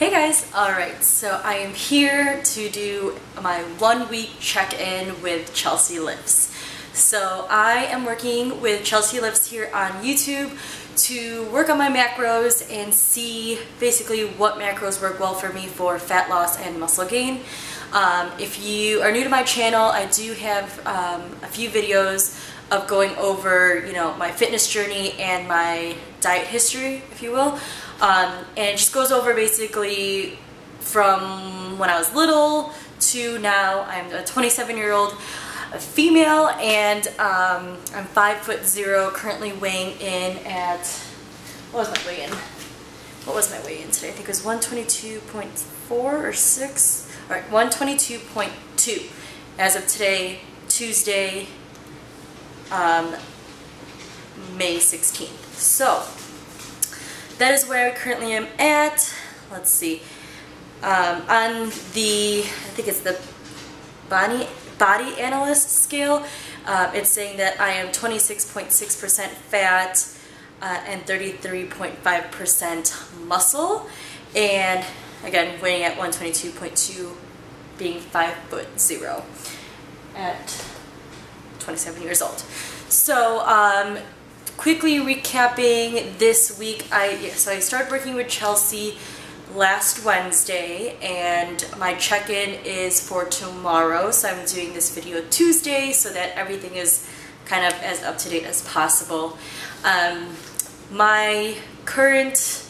Hey guys! Alright, so I am here to do my 1 week check-in with Chelsea Lifts. So I am working with Chelsea Lifts here on YouTube to work on my macros and see basically what macros work well for me for fat loss and muscle gain. If you are new to my channel, I do have a few videos of going over, my fitness journey and my diet history, if you will. And it just goes over basically from when I was little to now. I'm a 27-year-old female, and I'm 5'0", currently weighing in at, what was my weigh-in? What was my weigh-in today? I think it was 122.4 or 6. All right, 122.2 as of today, Tuesday, May 16th. So that is where I currently am at. Let's see. On the, I think it's the body analyst scale, it's saying that I am 26.6% fat and 33.5% muscle, and again weighing at 122.2, being 5'0" at 27 years old. So quickly recapping this week, so I started working with Chelsea last Wednesday, and my check-in is for tomorrow, so I'm doing this video Tuesday so that everything is kind of as up-to-date as possible. My current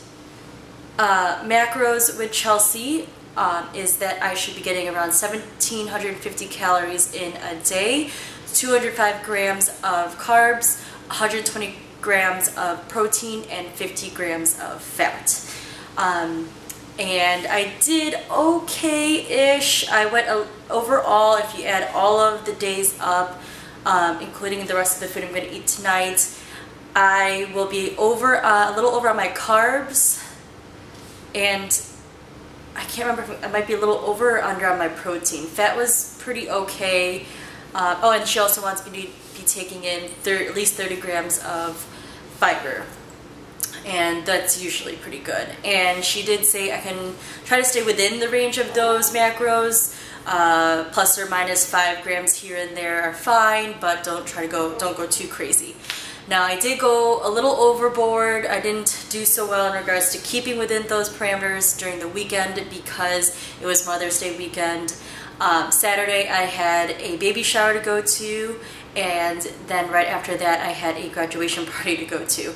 macros with Chelsea is that I should be getting around 1,750 calories in a day, 205 grams of carbs, 120 grams of protein, and 50 grams of fat. And I did okay-ish. I went overall, if you add all of the days up, including the rest of the food I'm going to eat tonight, I will be over a little over on my carbs, and I can't remember if I might be a little over or under on my protein. Fat was pretty okay. Oh, and she also wants me to be taking in at least 30 grams of fiber, and that's usually pretty good. And she did say I can try to stay within the range of those macros. Plus or minus 5 grams here and there are fine, but don't go too crazy. Now, I did go a little overboard. I didn't do so well in regards to keeping within those parameters during the weekend because it was Mother's Day weekend. Saturday I had a baby shower to go to, and then right after that I had a graduation party to go to.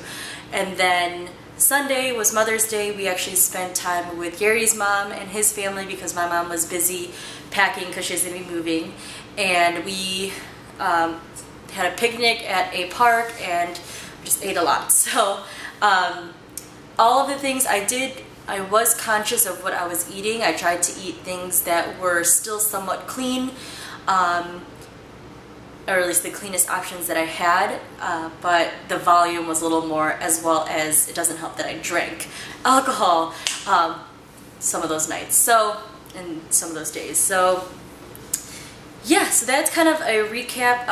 And then Sunday was Mother's Day. We actually spent time with Gary's mom and his family because my mom was busy packing because she's going to be moving. And we had a picnic at a park and just ate a lot. So all of the things I did, I was conscious of what I was eating. I tried to eat things that were still somewhat clean, or at least the cleanest options that I had, but the volume was a little more, as well as it doesn't help that I drank alcohol some of those nights, and some of those days. So yeah, so that's kind of a recap.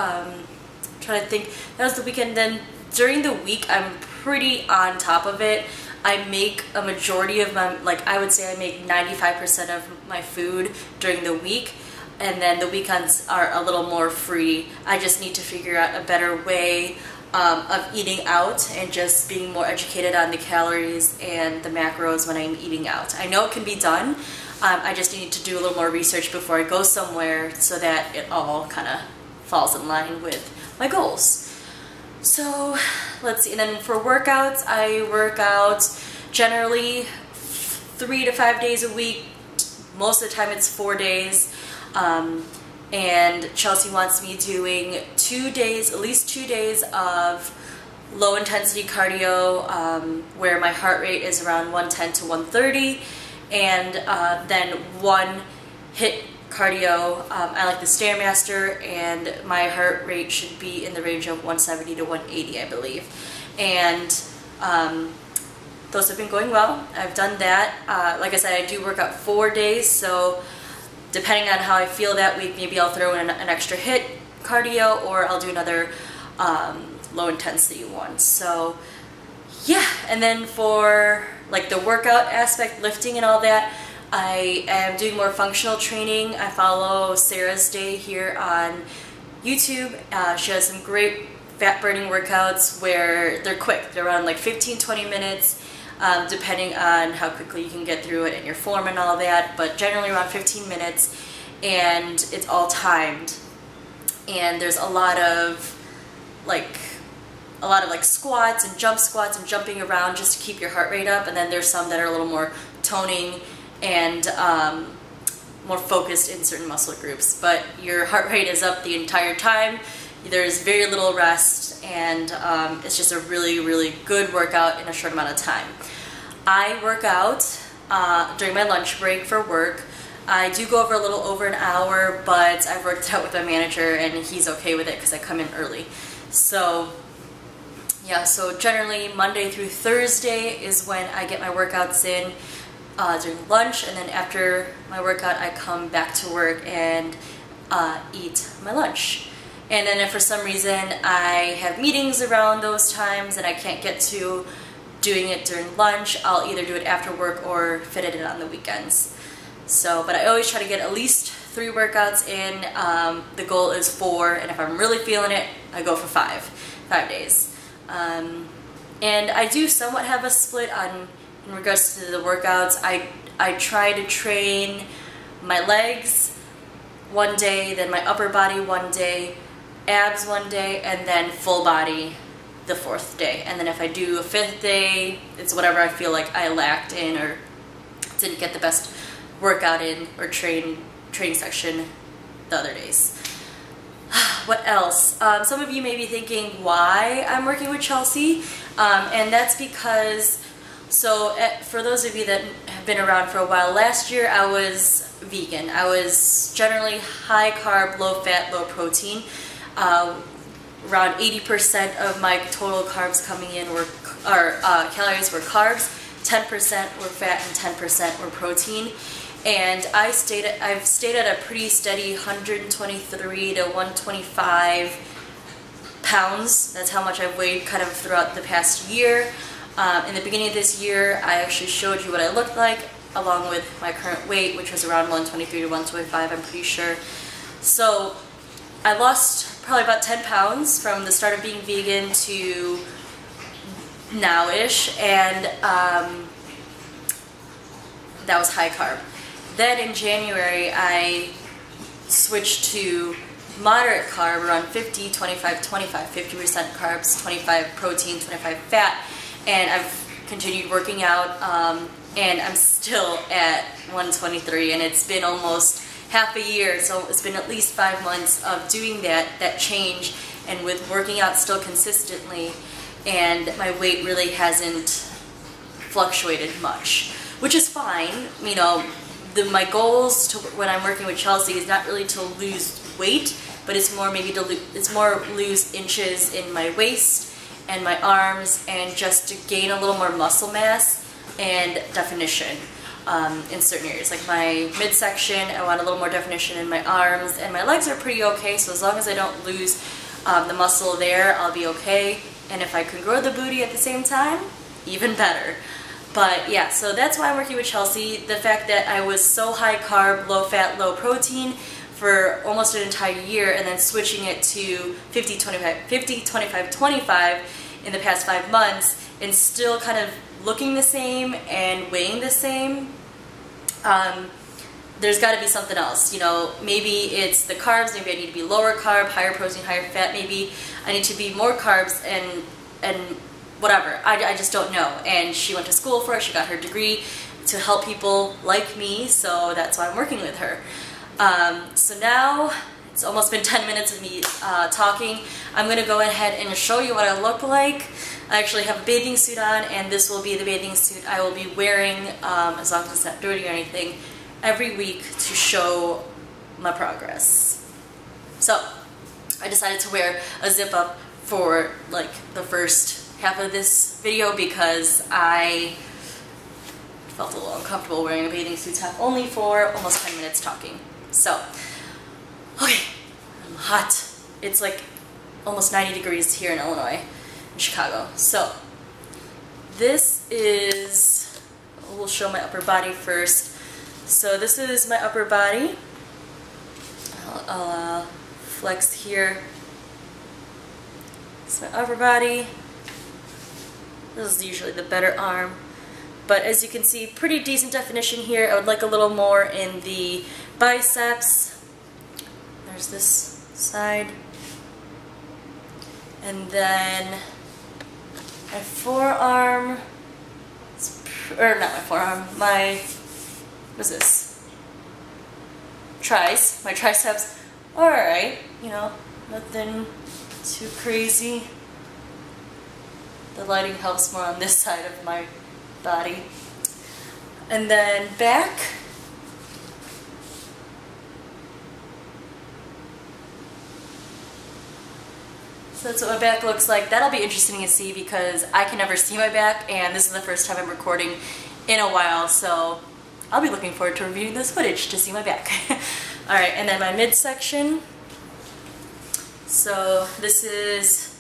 Trying to think, that was the weekend. Then during the week I'm pretty on top of it. I make a majority of my, I would say I make 95% of my food during the week, and then the weekends are a little more free. I just need to figure out a better way of eating out and just being more educated on the calories and the macros when I'm eating out. I know it can be done. I just need to do a little more research before I go somewhere so that it all kind of falls in line with my goals. So let's see, and then for workouts, I work out generally 3 to 5 days a week. Most of the time it's 4 days. And Chelsea wants me doing 2 days, at least 2 days of low intensity cardio, where my heart rate is around 110 to 130, and then 1 HIIT cardio. I like the Stairmaster, and my heart rate should be in the range of 170 to 180, I believe. And those have been going well. I've done that. Like I said, I do work out 4 days, so depending on how I feel that week, maybe I'll throw in an extra HIIT cardio, or I'll do another low intensity one. So yeah, and then for like the workout aspect, lifting and all that, I am doing more functional training. I follow Sarah's Day here on YouTube. She has some great fat burning workouts where they're quick. They're around like 15-20 minutes, depending on how quickly you can get through it and your form and all that, but generally around 15 minutes, and it's all timed. And there's a lot of like squats and jump squats and jumping around just to keep your heart rate up, and then there's some that are a little more toning and more focused in certain muscle groups, but your heart rate is up the entire time. There's very little rest, and it's just a really good workout in a short amount of time. I work out during my lunch break for work. I do go over a little over an hour, but I've worked out with my manager and he's okay with it because I come in early. So yeah, so generally Monday through Thursday is when I get my workouts in during lunch, and then after my workout I come back to work and eat my lunch. And then if for some reason I have meetings around those times and I can't get to doing it during lunch, I'll either do it after work or fit it in on the weekends. So, but I always try to get at least 3 workouts in. The goal is 4, and if I'm really feeling it, I go for 5 days. And I do somewhat have a split in regards to the workouts. I try to train my legs one day, then my upper body one day, abs one day, and then full body the 4th day. And then if I do a 5th day, it's whatever I feel like I lacked in or didn't get the best workout in or training section the other days. What else? Some of you may be thinking why I'm working with Chelsea, and that's because, so for those of you that have been around for a while, last year I was vegan. I was generally high carb, low fat, low protein. Around 80% of my total carbs coming in were, calories were carbs, 10% were fat, and 10% were protein. And I've stayed at a pretty steady 123 to 125 pounds. That's how much I've weighed kind of throughout the past year. In the beginning of this year, I actually showed you what I looked like, along with my current weight, which was around 123 to 125, I'm pretty sure. So I lost probably about 10 pounds from the start of being vegan to now-ish, and that was high carb. Then in January, I switched to moderate carb, around 50, 25, 25, 50% carbs, 25 protein, 25 fat, and I've continued working out, and I'm still at 123, and it's been almost half a year, so it's been at least 5 months of doing that change, and with working out still consistently, and my weight really hasn't fluctuated much, which is fine. You know, my goals when I'm working with Chelsea is not really to lose weight, but it's more maybe to lose inches in my waist and my arms, and just to gain a little more muscle mass and definition in certain areas. Like my midsection, I want a little more definition in my arms, and my legs are pretty okay, so as long as I don't lose the muscle there, I'll be okay. And if I can grow the booty at the same time, even better. But yeah, so that's why I'm working with Chelsea. The fact that I was so high carb, low fat, low protein for almost an entire year, and then switching it to 50, 25, 25 in the past 5 months, and still kind of looking the same and weighing the same, there's got to be something else. You know, maybe it's the carbs, maybe I need to be lower carb, higher protein, higher fat, maybe I need to be more carbs and whatever. I just don't know. And she went to school for it, she got her degree to help people like me, so that's why I'm working with her. So now, it's almost been 10 minutes of me talking. I'm going to go ahead and show you what I look like. I actually have a bathing suit on, and this will be the bathing suit I will be wearing, as long as it's not dirty or anything, every week to show my progress. So, I decided to wear a zip-up for like the first half of this video because I felt a little uncomfortable wearing a bathing suit top only for almost 10 minutes talking. So, okay, I'm hot. It's like almost 90 degrees here in Illinois, in Chicago. So, this is, we'll show my upper body first. So this is my upper body. I'll flex here. It's my upper body. This is usually the better arm. But as you can see, pretty decent definition here. I would like a little more in the biceps. There's this side. And then my forearm, or not my forearm, my, what is this? My triceps, alright, you know, nothing too crazy. The lighting helps more on this side of my body. And then back. So that's what my back looks like. That'll be interesting to see because I can never see my back, and this is the first time I'm recording in a while, so I'll be looking forward to reviewing this footage to see my back. Alright, and then my midsection. So this is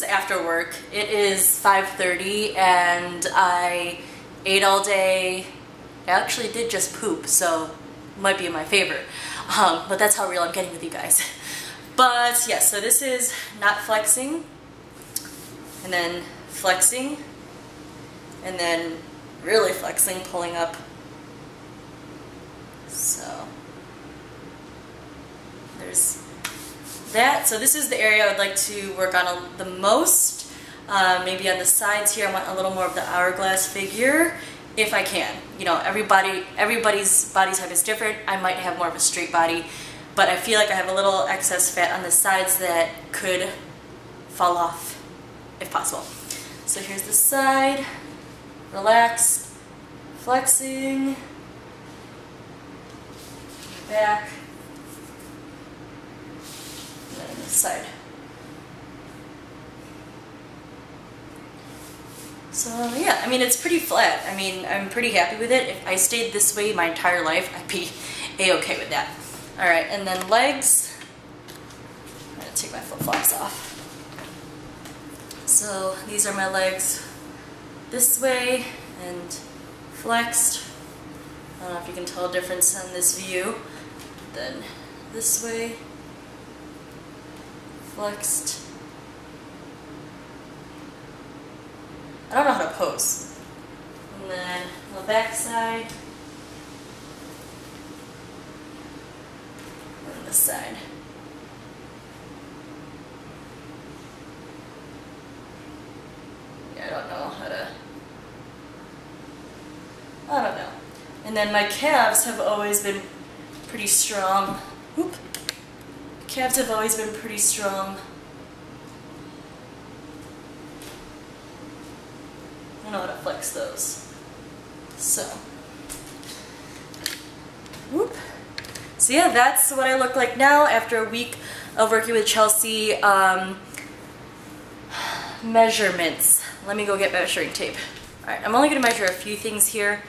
after work. It is 5:30 and I ate all day. I actually did just poop, so it might be in my favor. But that's how real I'm getting with you guys. But yeah, so this is not flexing, and then flexing, and then really flexing, pulling up. So there's that. So this is the area I would like to work on the most. Maybe on the sides here I want a little more of the hourglass figure, if I can. You know, everybody's body type is different. I might have more of a straight body, but I feel like I have a little excess fat on the sides that could fall off if possible. So here's the side, relaxed, flexing, back, and then this side. So yeah, I mean, it's pretty flat. I mean, I'm pretty happy with it. If I stayed this way my entire life, I'd be a-okay with that. Alright, and then legs. I'm going to take my flip-flops off. So these are my legs this way and flexed. I don't know if you can tell a difference on this view. Then this way, flexed. I don't know how to pose. And then the back side. And this side. Yeah, I don't know how to... I don't know. And then my calves have always been pretty strong. Whoop. Calves have always been pretty strong. I know how to flex those. So, whoop. So yeah, that's what I look like now after a week of working with Chelsea. Measurements. Let me go get measuring tape. Alright, I'm only going to measure a few things here.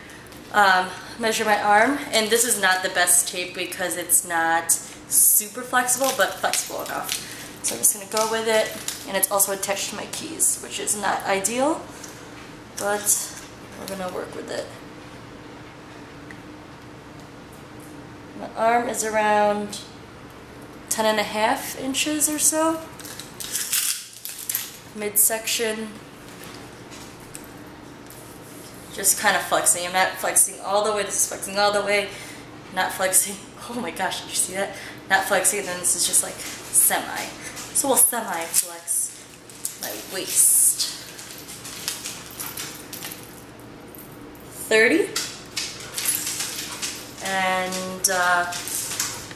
Measure my arm, and this is not the best tape because it's not super flexible, but flexible enough. So I'm just going to go with it, and it's also attached to my keys, which is not ideal, but we're going to work with it. My arm is around 10.5 inches or so. Midsection, just kind of flexing. I'm not flexing all the way. This is flexing all the way. Not flexing. Oh my gosh, did you see that? Not flexing, and then this is just like semi. So we'll semi-flex my waist. 30. And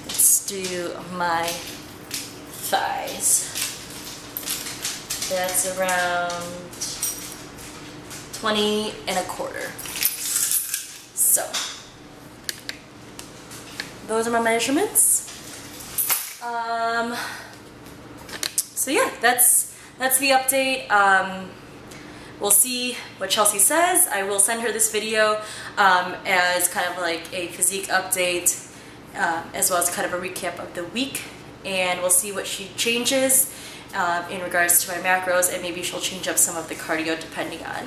let's do my thighs. That's around 20.25. So those are my measurements. So yeah, that's the update. We'll see what Chelsea says. I will send her this video as kind of like a physique update, as well as kind of a recap of the week, and we'll see what she changes. in regards to my macros, and maybe she'll change up some of the cardio depending on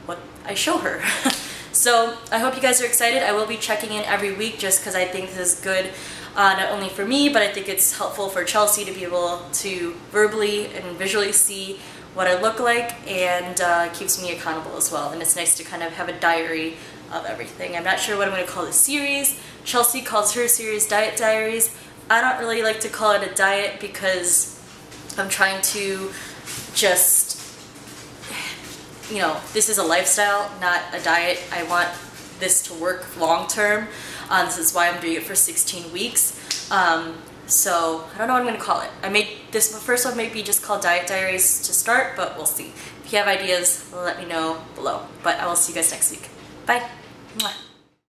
what I show her. So I hope you guys are excited. I will be checking in every week just because I think this is good, not only for me, but I think it's helpful for Chelsea to be able to verbally and visually see what I look like, and keeps me accountable as well. And it's nice to kind of have a diary of everything. I'm not sure what I'm going to call this series. Chelsea calls her series Diet Diaries. I don't really like to call it a diet because I'm trying to just, you know, this is a lifestyle, not a diet. I want this to work long term. This is why I'm doing it for 16 weeks. So I don't know what I'm going to call it. I made this first one maybe just called Diet Diaries to start, but we'll see. If you have ideas, let me know below. But I will see you guys next week. Bye. Mwah.